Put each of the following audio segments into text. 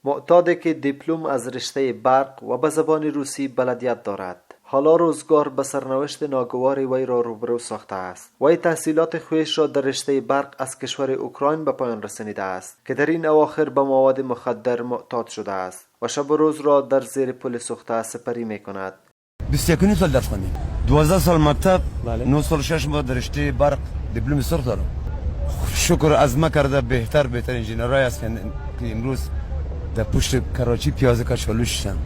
معتاده که دیپلم از رشته برق و به زبان روسی بلدیت دارد. حالا روزگار به سرنوشت ناگوار وی را روبرو ساخته است. وی تحصیلات خویش را در رشته برق از کشور اوکراین به پایان رسانیده است که در این اواخر به مواد مخدر معتاد شده است و شب و روز را در زیر پل سوخته سپری می کند. 21 سال درس خواندیم، 12 سال مکتب، 9 سال 6 ماه در رشته برق دیپلم سرخ دارم. شکر از ما کرده بهتر انجینرای است که امروز در پشت کراچی پیاز کشالوشم.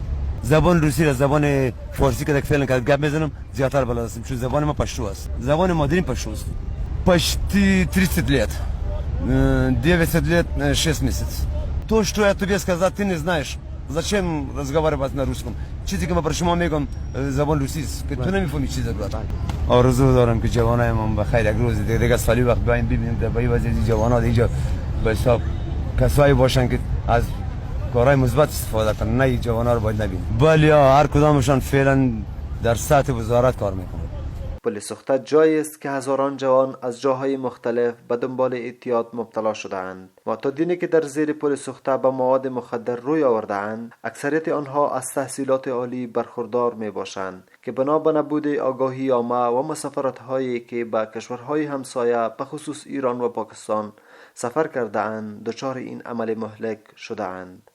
زبان روسی را زبان فارسی که فعلا که گپ میزنم زیادتر بلد هستم، چون زبان ما پشتو است. زبان مادریم پشتو است. Почти 30 лет. 9 лет 6 месяцев. То, что я тебе сказал, ты не знаешь. Зачем разговаривать на русском? چیزی که من برای شما میگم زبان روسی است که تو نمیفهمی چیزی رو. آرزو دارم که جوانای ما بخیر یک روز دیگه سالی وقت بیاین ببینیم در این وضعیت جوانان اینجا به حساب کسایی باشن که از کارهای مثبت استفاده کنن، نه جوانا رو باید نبینیم. بله هر کدامشان فعلا در سطح وزارت کار میکنن. پل سوخته جایی است که هزاران جوان از جاهای مختلف به دنبال اعتیاد مبتلا شده‌اند. معتادینی که در زیر پل سوخته به مواد مخدر روی آورده‌اند، اکثریت آنها از تحصیلات عالی برخوردار می باشند که بنا به نبود آگاهی عامه و مسافرت‌هایی که به کشورهای همسایه به خصوص ایران و پاکستان سفر کرده‌اند، دچار این عمل مهلک شده‌اند.